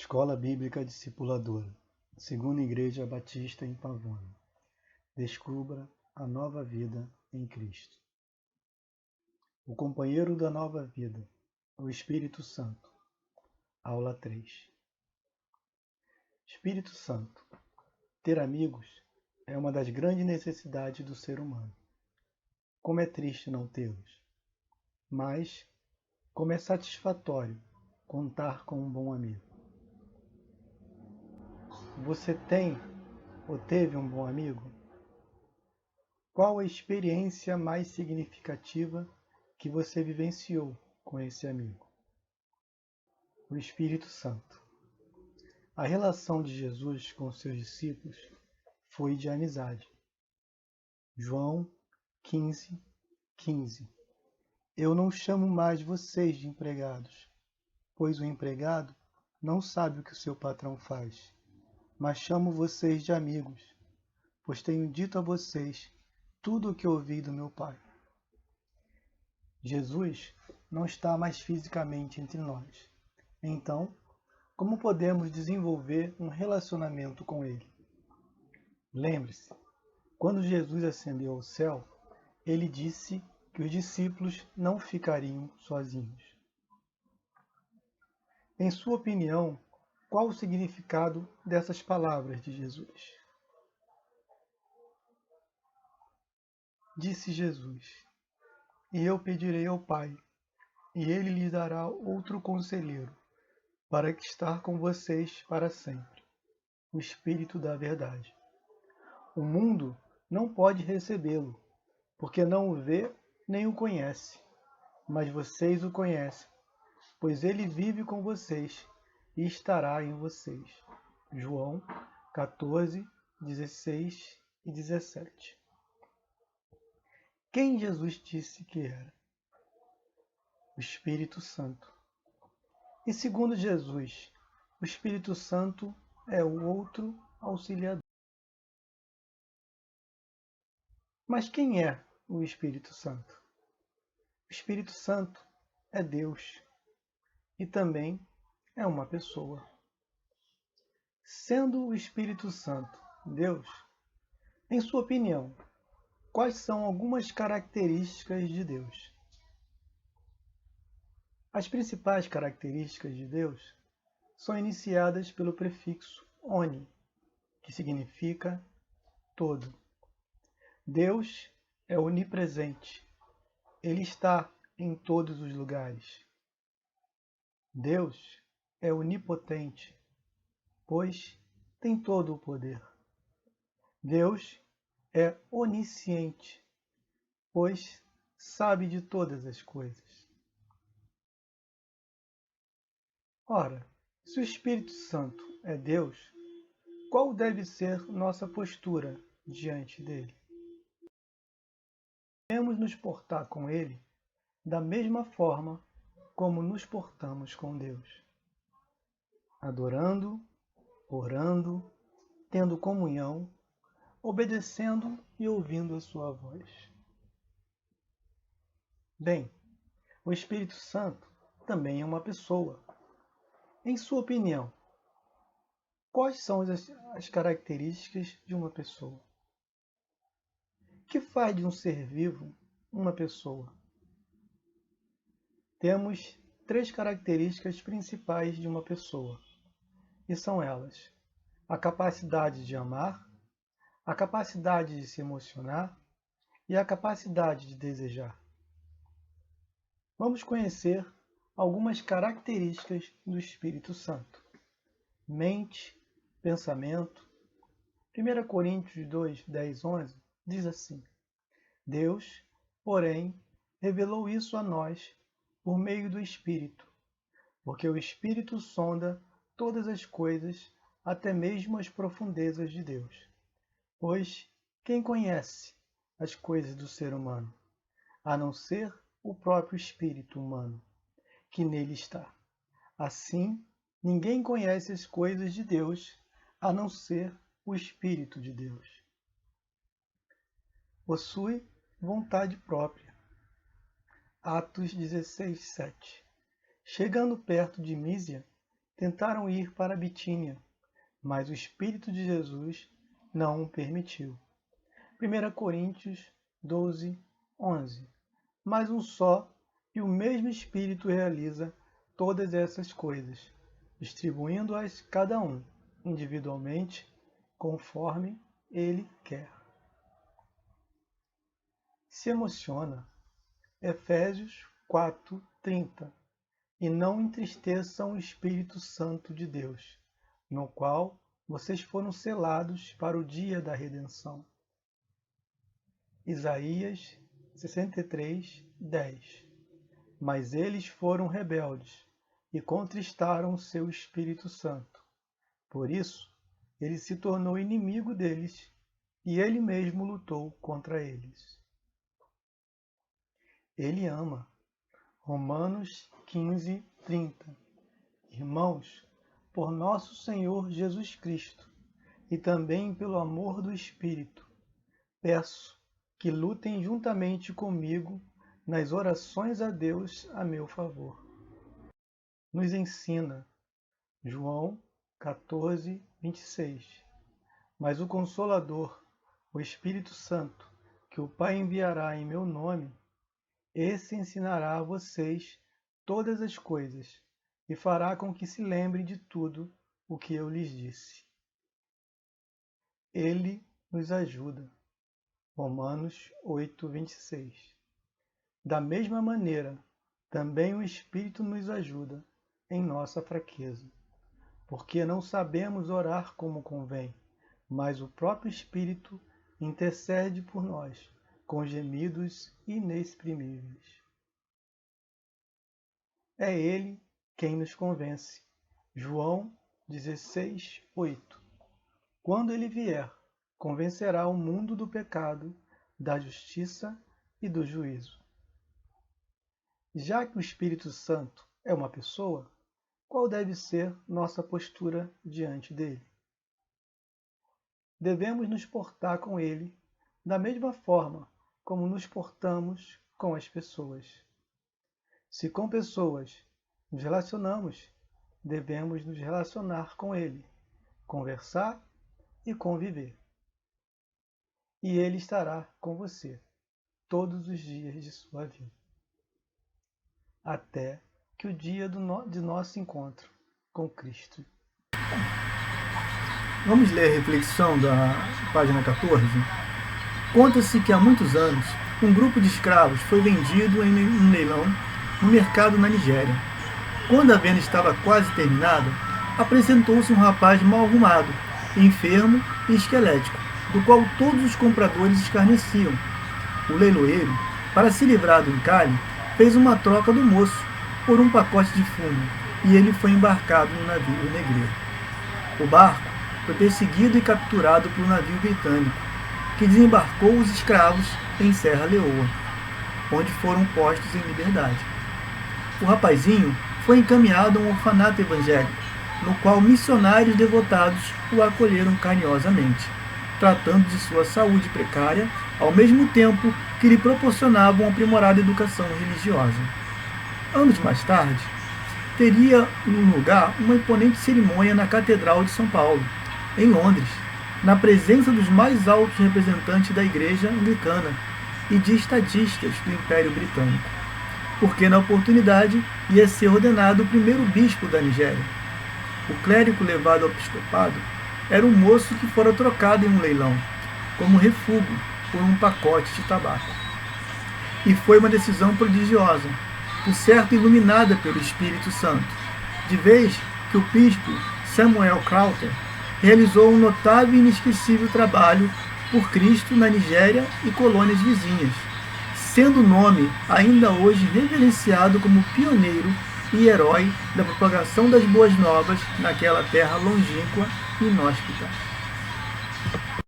Escola Bíblica Discipuladora, Segunda Igreja Batista em Pavona. Descubra a nova vida em Cristo. O companheiro da nova vida, o Espírito Santo. Aula 3. Espírito Santo. Ter amigos é uma das grandes necessidades do ser humano. Como é triste não tê-los. Mas, como é satisfatório contar com um bom amigo. Você tem ou teve um bom amigo? Qual a experiência mais significativa que você vivenciou com esse amigo? O Espírito Santo. A relação de Jesus com seus discípulos foi de amizade. João 15:15. Eu não chamo mais vocês de empregados, pois o empregado não sabe o que o seu patrão faz, mas chamo vocês de amigos, pois tenho dito a vocês tudo o que ouvi do meu Pai. Jesus não está mais fisicamente entre nós. Então, como podemos desenvolver um relacionamento com Ele? Lembre-se, quando Jesus ascendeu ao céu, Ele disse que os discípulos não ficariam sozinhos. Em sua opinião, qual o significado dessas palavras de Jesus? Disse Jesus: E eu pedirei ao Pai, e Ele lhes dará outro conselheiro, para que estar com vocês para sempre, o Espírito da verdade. O mundo não pode recebê-lo, porque não o vê nem o conhece, mas vocês o conhecem, pois ele vive com vocês e estará em vocês. João 14:16 e 17. Quem Jesus disse que era? O Espírito Santo. E segundo Jesus, o Espírito Santo é o outro auxiliador. Mas quem é o Espírito Santo? O Espírito Santo é Deus e também é uma pessoa. Sendo o Espírito Santo Deus, em sua opinião, quais são algumas características de Deus? As principais características de Deus são iniciadas pelo prefixo oni, que significa todo. Deus é onipresente. Ele está em todos os lugares. Deus é onipotente, pois tem todo o poder. Deus é onisciente, pois sabe de todas as coisas. Ora, se o Espírito Santo é Deus, qual deve ser nossa postura diante dele? Devemos nos portar com ele da mesma forma como nos portamos com Deus, adorando, orando, tendo comunhão, obedecendo e ouvindo a sua voz. Bem, o Espírito Santo também é uma pessoa. Em sua opinião, quais são as características de uma pessoa? O que faz de um ser vivo uma pessoa? Temos 3 características principais de uma pessoa, e são elas: a capacidade de amar, a capacidade de se emocionar e a capacidade de desejar. Vamos conhecer algumas características do Espírito Santo. Mente, pensamento. 1 Coríntios 2, 10, 11 diz assim: Deus, porém, revelou isso a nós por meio do Espírito, porque o Espírito sonda todas as coisas, até mesmo as profundezas de Deus. Pois quem conhece as coisas do ser humano, a não ser o próprio espírito humano, que nele está? Assim, ninguém conhece as coisas de Deus, a não ser o Espírito de Deus. Possui vontade própria. Atos 16:7. Chegando perto de Mísia, tentaram ir para Bitínia, mas o Espírito de Jesus não o permitiu. 1 Coríntios 12, 11. Mas um só e o mesmo Espírito realiza todas essas coisas, distribuindo-as cada um, individualmente, conforme ele quer. Se emociona. Efésios 4:30. E não entristeçam o Espírito Santo de Deus, no qual vocês foram selados para o dia da redenção. Isaías 63:10. Mas eles foram rebeldes e contristaram o seu Espírito Santo. Por isso, ele se tornou inimigo deles e ele mesmo lutou contra eles. Ele ama. Romanos 15:30. Irmãos, por nosso Senhor Jesus Cristo e também pelo amor do Espírito, peço que lutem juntamente comigo nas orações a Deus a meu favor. Nos ensina João 14:26. Mas o Consolador, o Espírito Santo, que o Pai enviará em meu nome, esse ensinará a vocês todas as coisas e fará com que se lembrem de tudo o que eu lhes disse. Ele nos ajuda. Romanos 8:26. Da mesma maneira, também o Espírito nos ajuda em nossa fraqueza, porque não sabemos orar como convém, mas o próprio Espírito intercede por nós, com gemidos inexprimíveis. É Ele quem nos convence. João 16:8. Quando Ele vier, convencerá o mundo do pecado, da justiça e do juízo. Já que o Espírito Santo é uma pessoa, qual deve ser nossa postura diante dele? Devemos nos portar com ele da mesma forma como nos portamos com as pessoas. Se com pessoas nos relacionamos, devemos nos relacionar com ele, conversar e conviver. E ele estará com você todos os dias de sua vida, até que o dia de nosso encontro com Cristo. Vamos ler a reflexão da página 14? Conta-se que há muitos anos, um grupo de escravos foi vendido em um leilão no mercado na Nigéria. Quando a venda estava quase terminada, apresentou-se um rapaz mal arrumado, enfermo e esquelético, do qual todos os compradores escarneciam. O leiloeiro, para se livrar do encalhe, fez uma troca do moço por um pacote de fumo, e ele foi embarcado no navio negreiro. O barco foi perseguido e capturado por um navio britânico, que desembarcou os escravos em Serra Leoa, onde foram postos em liberdade. O rapazinho foi encaminhado a um orfanato evangélico, no qual missionários devotados o acolheram carinhosamente, tratando de sua saúde precária, ao mesmo tempo que lhe proporcionavam uma aprimorada educação religiosa. Anos mais tarde, teria lugar uma imponente cerimônia na Catedral de São Paulo, em Londres, na presença dos mais altos representantes da Igreja Anglicana e de estadistas do Império Britânico, porque na oportunidade ia ser ordenado o primeiro bispo da Nigéria. O clérigo levado ao episcopado era um moço que fora trocado em um leilão, como refúgio por um pacote de tabaco. E foi uma decisão prodigiosa, por certo iluminada pelo Espírito Santo, de vez que o bispo Samuel Crowther realizou um notável e inesquecível trabalho por Cristo na Nigéria e colônias vizinhas, sendo o nome ainda hoje reverenciado como pioneiro e herói da propagação das boas novas naquela terra longínqua e inóspita.